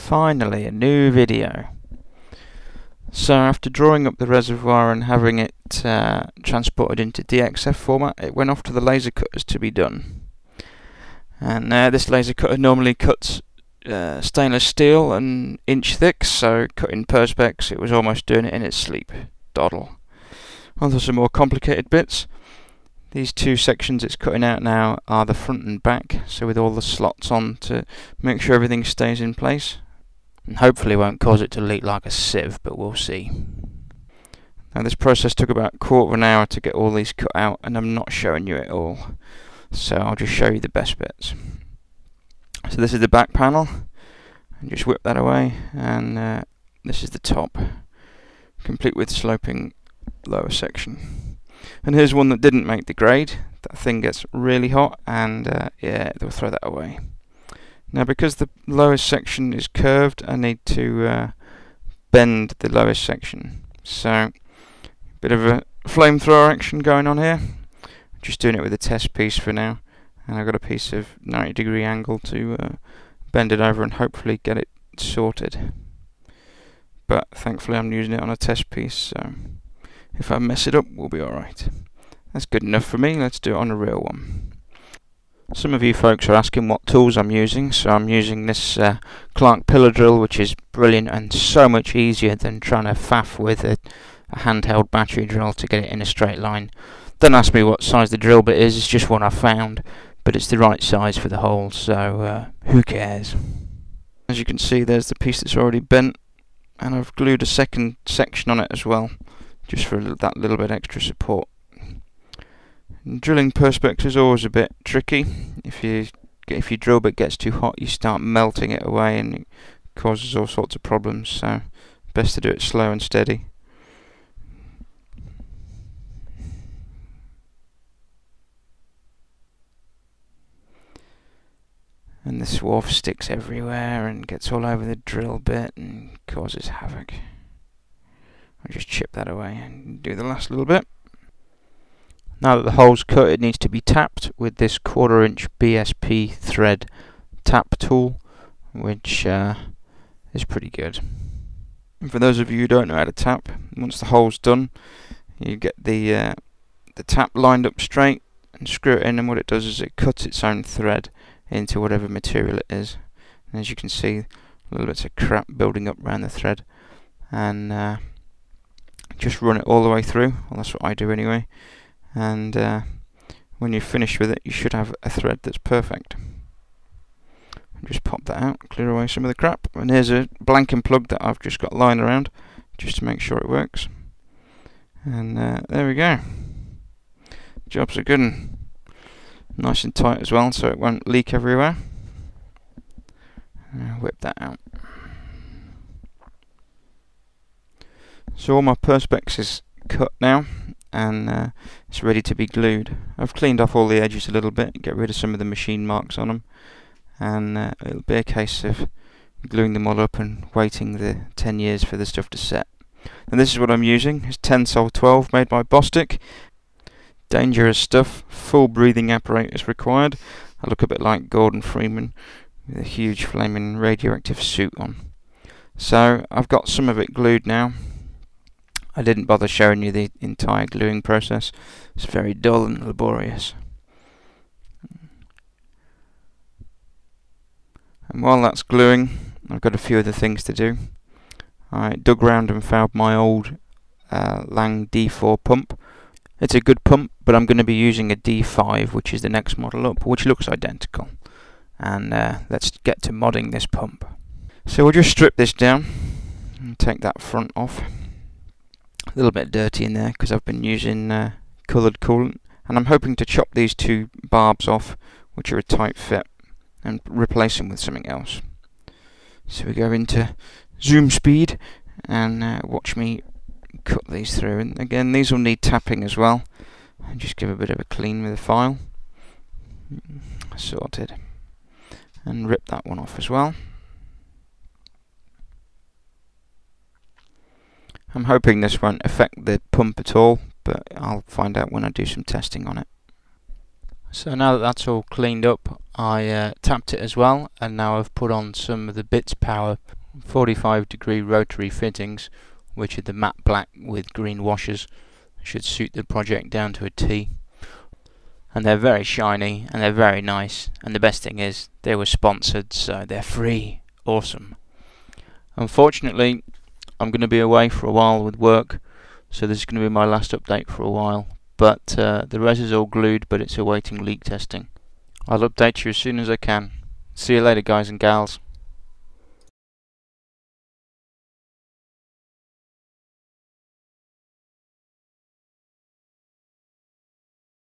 Finally, a new video. So after drawing up the reservoir and having it transported into DXF format, it went off to the laser cutters to be done. And this laser cutter normally cuts stainless steel an inch thick, so cutting perspex, it was almost doing it in its sleep. Doddle. Onto some more complicated bits. These two sections it's cutting out now are the front and back, so with all the slots on to make sure everything stays in place. And hopefully won't cause it to leak like a sieve, but we'll see. Now this process took about a quarter of an hour to get all these cut out, and I'm not showing you it all, so I'll just show you the best bits. So this is the back panel, and just whip that away, and this is the top, complete with sloping lower section. And here's one that didn't make the grade. That thing gets really hot, and yeah, they'll throw that away. Now because the lowest section is curved, I need to bend the lowest section. So, a bit of a flamethrower action going on here. Just doing it with a test piece for now. And I've got a piece of 90-degree angle to bend it over and hopefully get it sorted. But thankfully I'm using it on a test piece, so if I mess it up, we'll be alright. That's good enough for me. Let's do it on a real one. Some of you folks are asking what tools I'm using, so I'm using this Clark pillar drill, which is brilliant and so much easier than trying to faff with a handheld battery drill to get it in a straight line. Don't ask me what size the drill bit is, it's just one I found, but it's the right size for the hole, so who cares. As you can see, there's the piece that's already bent, and I've glued a second section on it as well, just for that little bit extra support. Drilling perspex is always a bit tricky. If your drill bit gets too hot, you start melting it away and it causes all sorts of problems, so best to do it slow and steady. And the swarf sticks everywhere and gets all over the drill bit and causes havoc. I'll just chip that away and do the last little bit. Now that the hole's cut, it needs to be tapped with this 1/4 inch BSP thread tap tool, which is pretty good. And for those of you who don't know how to tap, once the hole's done, you get the tap lined up straight and screw it in, and what it does is it cuts its own thread into whatever material it is. And as you can see, little bits of crap building up around the thread, and just run it all the way through. Well, that's what I do anyway. And when you're finished with it, you should have a thread that's perfect. Just pop that out, clear away some of the crap, and here's a blanking plug that I've just got lying around just to make sure it works. And there we go. Job's a good one. Nice and tight as well, so it won't leak everywhere. Whip that out. So all my perspex is cut now, and it's ready to be glued. I've cleaned off all the edges a little bit, get rid of some of the machine marks on them, and it'll be a case of gluing them all up and waiting the 10 years for the stuff to set. And this is what I'm using. It's Tensol 12 made by Bostik. Dangerous stuff, full breathing apparatus required. I look a bit like Gordon Freeman with a huge flaming radioactive suit on. So I've got some of it glued now. I didn't bother showing you the entire gluing process. It's very dull and laborious. And while that's gluing, I've got a few other things to do. I dug round and found my old Lang D4 pump. It's a good pump, but I'm going to be using a D5, which is the next model up, which looks identical. And let's get to modding this pump. So we'll just strip this down and take that front off. A little bit dirty in there because I've been using coloured coolant, and I'm hoping to chop these two barbs off, which are a tight fit, and replace them with something else. So we go into zoom speed and watch me cut these through. And again, these will need tapping as well, and just give a bit of a clean with a file. Sorted. And rip that one off as well. I'm hoping this won't affect the pump at all, but I'll find out when I do some testing on it. So now that that's all cleaned up, I tapped it as well, and now I've put on some of the Bits Power 45-degree rotary fittings, which are the matte black with green washers. Should suit the project down to a T. And they're very shiny and they're very nice, and the best thing is they were sponsored, so they're free. Awesome. Unfortunately, I'm going to be away for a while with work, so this is going to be my last update for a while. But the res is all glued, but it's awaiting leak testing. I'll update you as soon as I can. See you later, guys and gals.